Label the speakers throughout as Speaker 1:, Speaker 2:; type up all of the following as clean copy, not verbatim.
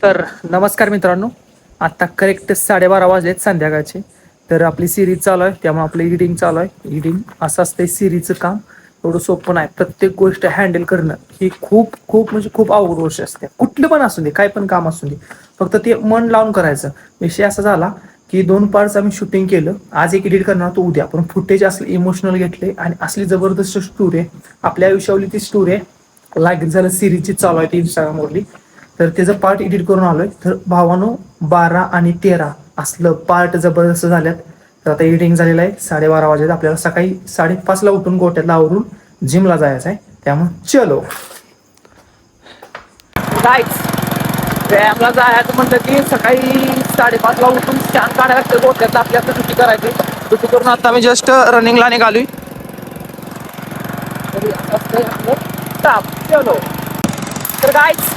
Speaker 1: तर नमस्कार मित्रांनो. आता करेक्ट 12:30 वाजलेत संध्याकाळचे. तर आपली सिरीज चालू आहे, त्यामुळे आपलं एडिटिंग चालू आहे. एडिटिंग असं असतं, सिरीजचं काम एवढं सोपं नाही. प्रत्येक गोष्ट हँडल करणं ही खूप खूप म्हणजे खूप अवघड गोष्ट असते. कुठलं पण असू दे, काय पण काम असू दे, फक्त ते मन लावून करायचं. विषय असा झाला की 2 पार्ट्स आम्ही शूटिंग केलं. आज एक एडिट करणार होतो, उद्या पण फुटेज असले इमोशनल घेतले आणि असली जबरदस्त स्टोरी आहे. आपल्या आयुष्यावरली ती स्टोरी आहे. लागेल झालं सिरीजची चालू आहे ती इंस्टाग्रामवरली. तर त्याचं पार्ट एडिट करून आलोय. तर भावानो 12 आणि 13 असलं पार्ट जबरदस्त झाल्यात. तर आता एडिटिंग झालेलं आहे. 12:30 वाजले. आपल्याला सकाळी 5:30ला उठून गोट्याला आवरून जिमला जायचं आहे. त्यामुळे चलो गाईज. व्यायामला जायचं म्हणलं की सकाळी 5:30ला उठून स्टँड काढायला लागतं गोट्यात. आपल्याला ड्युटी करायची. ड्युटी करून आता मी जस्ट रनिंगला निघालोय. चलो. तर गाईज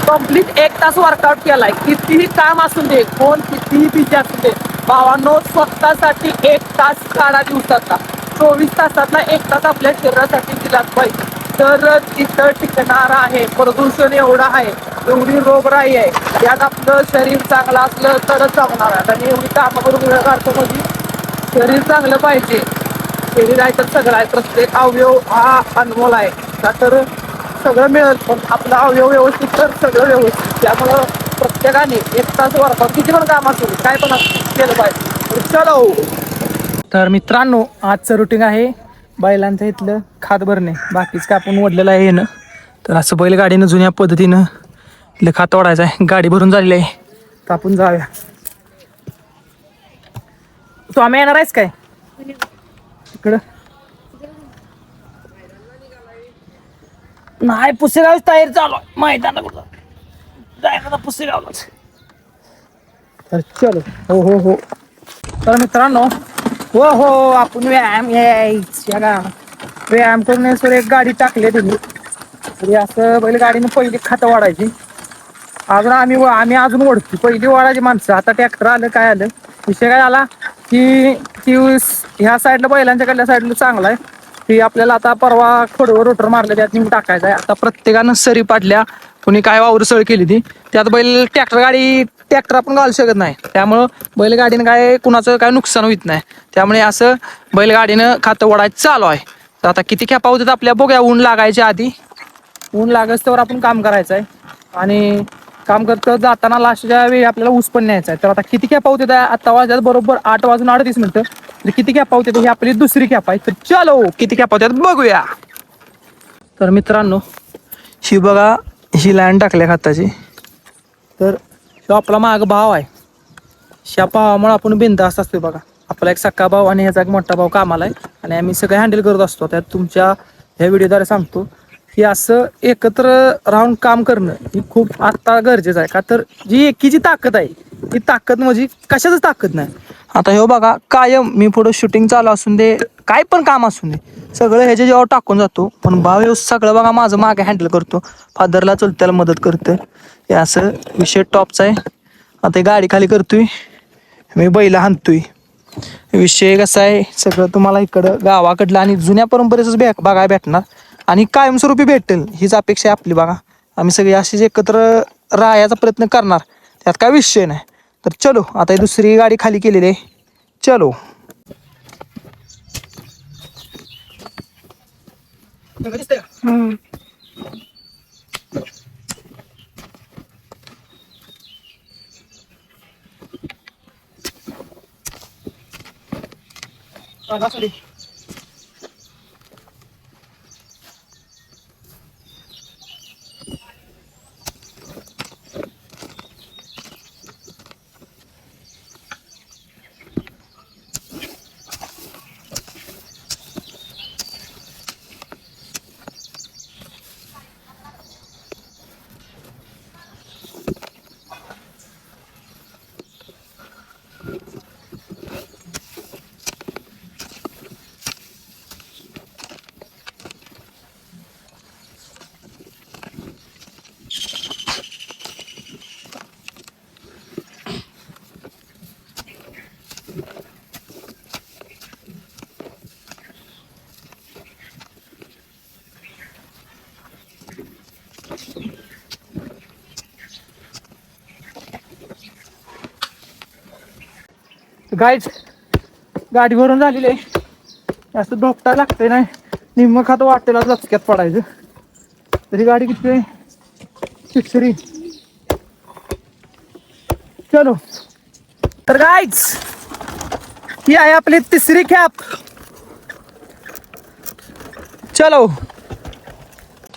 Speaker 1: कंप्लीट 1 तास वर्कआउट केलाय. कितीही काम असू दे, कोण कितीही बिझी असू दे, भावांनो स्वतःसाठी 1 तास काढा दिवसाचा. 24 तासातला 1 तास आपल्या शरीरासाठी दिलाच पाहिजे. तर तिथं टिकणार आहे. प्रदूषण एवढं आहे, एवढी रोगराई आहे, यात आपलं शरीर चांगलं असलं तरच जगणार आहे. आणि एवढी कामं करून वेळ काढतो म्हणजे शरीर चांगलं पाहिजे. शरीर आहे तर सगळं आहे. प्रत्येक अवयव हा अनमोल आहे. का तर सगळं मिळेल, पण आपला अवयव व्यवस्थित तर सगळं व्यवस्थित. त्यामुळं प्रत्येकाने 1 तास वर्कआउट किती पण काम असू काय पण असू केलं पाहिजे. चलो. तर मित्रांनो, आजचं रुटीन आहे बैलांचं इथलं खात भरणे. बाकीच काय आपण ओढलेलं आहे ना. तर असं बैलगाडीनं जुन्या पद्धतीनं इथलं खात ओढायचं आहे. गाडी भरून झालेली आहे. तर आपण जाऊया. तू आम्ही येणार आहेस काय इकडं? नाही, पुसेगाव तयारी चालू आहे. मैदानात कुठं जायला पुसेगावलाच. तर चलो. हो हो हो. तर मित्रांनो, हो हो, आपण व्यायाम यायच्या का व्यायाम करून सर एक गाडी टाकली तुम्ही. तरी असं बैलगाडीनं पहिली खातं वाढायची. अजून आम्ही अजून ओढतो. पहिली वाढायची माणसं. आता ट्रॅक्टर आलं, काय आलं. विषय काय झाला की ती ह्या साईडला बैलांच्याकडल्या साईडला चांगला आहे. ती आपल्याला आता परवा खोडवर रोटर मारले, त्यात नेऊन टाकायचं आहे. आता प्रत्येकानं सरी पाडल्या, कोणी काय वावरसळ केली ती. त्यात बैल ट्रॅक्टर आपण घालू शकत नाही. त्यामुळं बैलगाडीनं काय कुणाचं काय नुकसान होत नाही. त्यामुळे असं बैलगाडीनं खातं ओढायचं चालू आहे. तर आता किती खेपा होतात आपल्या बघूया. ऊन लागायच्या आधी, ऊन लागच तर आपण काम करायचं आहे. आणि काम करतं जाताना लास्टच्या वेळी आपल्याला ऊस पण न्यायचा आहे. तर आता किती खेपा होते त्या आता वाजल्यात बरोबर 8:38. तर किती खेपा होते ही आपली दुसरी खेपा आहे. तर चलो, किती खेपा होत्यात बघूया. तर मित्रांनो, ही बघा, ही लाईन टाकल्या खाताची. तर तो आपला माग भाव आहे. ह्या भावामुळे आपण बिनधास्त असतो. बघा, आपला एक सक्का भाऊ आणि ह्याचा एक मोठा भाऊ कामाला आहे. आणि आम्ही सगळं हँडल करत असतो. त्यात तुमच्या ह्या व्हिडिओद्वारे सांगतो की असं एकत्र राहून काम करणं ही खूप आत्ता गरजेचं आहे. का तर जी एकीची ताकद आहे, ती ताकद म्हणजे कशाच ताकद नाही. आता हे बघा, कायम मी पुढं शूटिंग चालू असून दे, काय पण काम असून दे, सगळं ह्याच्या जेव्हा टाकून जातो. पण भाव हे सगळं बघा माझं मागे हँडल करतो. फादरला चुलत्याला मदत करतं. हे असं विषय टॉपचा आहे. आता गाडी खाली करतोय मी, बैला हाणतोय. विषय कसा आहे, सगळं तुम्हाला इकडं गावाकडलं आणि जुन्या परंपरेचंच बघायला भेटणार. आणि कायमस्वरूपी भेटेल हीच अपेक्षा आहे आपली. बघा, आम्ही सगळे असेच एकत्र राहायचा प्रयत्न करणार, त्यात काय विषय नाही. तर चलो, आता ही दुसरी गाडी खाली केलेली आहे. चलो. गाईच गाडी भरून झालेली आहे, असं धोपटा लागतंय नाही, निम्म खात वाटेला लचक्यात पडायचं. तरी गाडी किती आहे, तिसरी. चलो तर गाईच ही आहे आपली तिसरी कॅप. चलो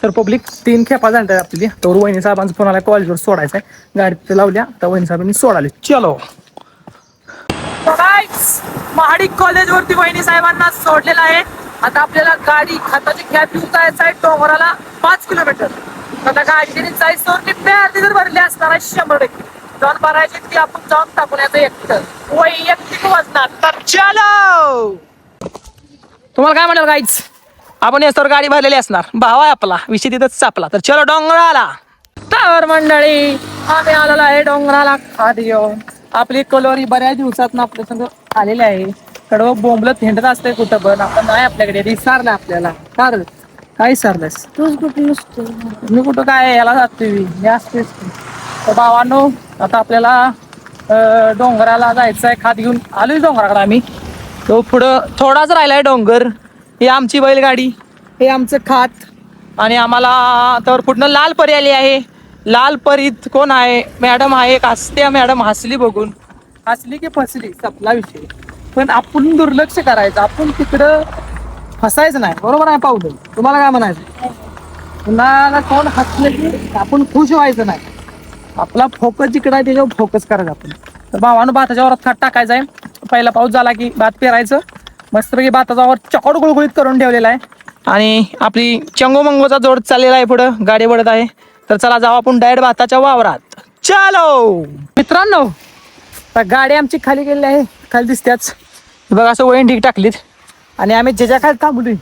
Speaker 1: तर पब्लिक 3 खेपा झाल्या आपली. तर वहिनी साहेबांचा फोन आला, कॉलेजवर सोडायचा आहे, गाडी तिथे लावल्या तर वहिनी साहेबांनी सोडाले. चलो महाडिक कॉलेजवरती वहिनी साहेबांना सोडलेला आहे. आता आपल्याला गाडी खताची कॅप घेऊन जायचं आहे डोंगराला 5 किलोमीटर. आता गाडी जायचं निम्मे अर्धी जर भरली असणार आहे 100%. जाऊन भरायची ती आपण जाऊन टाकून याचं एकटं वैयक्तिक वजनात. तर चलो तुम्हाला काय म्हणाल गाईच, आपण याच्यावर गाडी भरलेली असणार, भाव आहे आपला, विषय तिथंच सापला. तर चलो डोंगराला. तर मंडळी आम्ही आलेलो आहे डोंगराला खाली येऊन. आपली कलोरी बऱ्याच दिवसात आपल्या संग आलेली आहे. कडवं बोंबलत हिंडत असते कुठं पण, आपण नाही आपल्याकडे विसरलं आपल्याला. कार काय विसरलंस तूच? कुठे नसतो मी, कुठं काय याला जातोय मी असतेच. तर भावांनो आता आपल्याला डोंगराला जायचं आहे, खात घेऊन आलोय डोंगराकडे आम्ही. तो पुढं थोडाच राहिलाय डोंगर. ही आमची बैलगाडी, हे आमचं खात, आणि आम्हाला तर पुढनं लाल परी आली आहे. लाल परीत कोण आहे, मॅडम आहे. हसते मॅडम, हसली बघून, हसली की फसली सपला विषय. पण आपण दुर्लक्ष करायचं, आपण तिकडं हसायचं नाही. बरोबर आहे पाहुलं, तुम्हाला काय म्हणायचं? कुणाला कोण हसलं की आपण खुश व्हायचं नाही, आपला फोकस जिकडं आहे त्याच्यावर फोकस करायचा आपण. तर भावानं भाताच्या वरात खात टाकायचा आहे. पहिला पाऊस झाला की भात पेरायचं. मस्तपैकी भाताचा वर चकोड गुळगुळीत करून ठेवलेला आहे, आणि आपली चंगो मंगोचा जोड चाललेला आहे, पुढं गाडी पडत आहे. तर चला जाऊ आपण डायरेक्ट भाताच्या वावरात. चलो मित्रांनो, तर गाडी आमची खाली गेलेली आहे, खाली दिसत्याच बघा, असं वळण ढीक टाकलीत. आणि आम्ही ज्याच्या खाली थांबलोय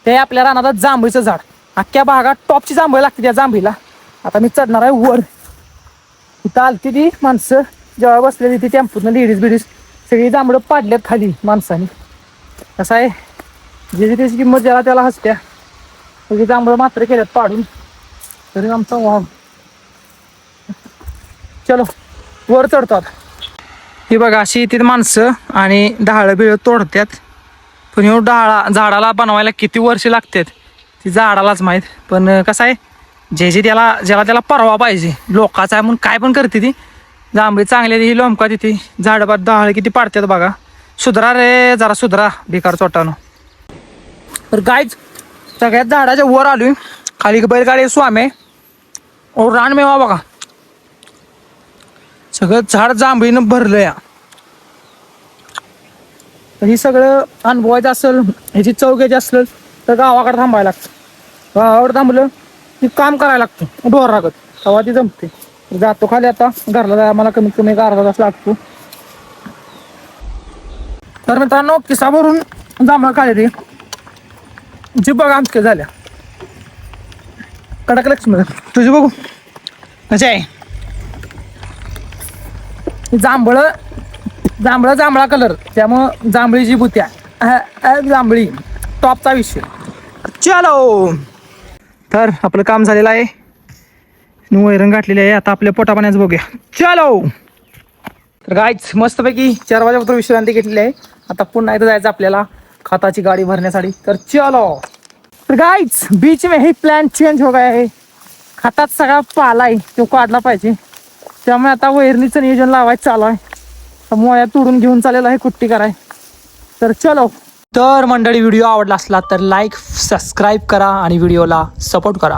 Speaker 1: ते आपल्या रानात जांभळीचं झाड. अख्ख्या भागात टॉपची जांभळी लागते त्या जांभळीला. आता मी चढणार आहे वर. इथं आलती ती माणसं जेव्हा बसलेली ती टेम्पूतनं, लेडीज बिडीज सगळी जांभळं पाडल्यात खाली माणसाने. कसं आहे, ज्याची त्याची किंमत ज्याला त्याला हसत्या. सगळी जांभळं मात्र केल्यात पाडून. तरी आमचा वाव. चलो वर चढतो आता. ही बघा अशी तिथे माणसं आणि डहाळं बिळं तोडतात. पण एवढं झाडाला बनवायला किती वर्ष लागतात ती झाडालाच माहीत. पण कसं आहे, ज्याला त्याला परवा पाहिजे, लोकाचा आहे म्हणून काय पण करते ती. जांभळी चांगली ही लोंबका तिथे झाडं डहाळं किती पाडतात बघा. सुधरा रे जरा सुधरा, बेकार चोटानं. तर गायच सगळ्यात झाडाच्या वर आलोय. खाली बैलगाडी स्वामी रानमेवा बघा, सगळं झाड जांभळीनं भरलं या. तर ही सगळं अनुभवायचं असेल, ह्याची चव घ्यायची असेल तर गावाकडे थांबायला लागतं. गावाकडे थांबलं की काम करायला लागतं ढोर राखत, तेव्हा ती जमते. जातो खाली आता घरला जायला मला कमीत कमी 1 अर्धा तास लागतो. तर मित्रांनो किसा भरून जांभळं खाली ती जी बघा आमच्या झाल्या कडक लक्ष्मी. तुझी बघू कशी आहे जांभळा कलर, त्यामुळं जांभळीची बुत्या जांभळी टॉपचा विषय. चलो तर आपलं काम झालेलं आहे, वैरण गाठलेली आहे. आता आपल्या पोटापाण्याचं बघूया. चलो तर गाईच मस्तपैकी 4 वाजेपर्यंत विश्रांती घेतलेली आहे. आता पुन्हा इथं जायचं आपल्याला खताची गाडी भरण्यासाठी. तर चलो तर गाईच बीच में ही प्लॅन चेंज हो गया है. खतात सगळा पाला आहे तो काढला पाहिजे, त्यामुळे आता वैरणीचं नियोजन लावायचं चालू आहे. मोया तोडून घेऊन चाललेला आहे कुट्टी कराय. तर चलो. तर मंडळी व्हिडिओ आवडला असला तर लाईक सबस्क्राईब करा आणि व्हिडिओला सपोर्ट करा.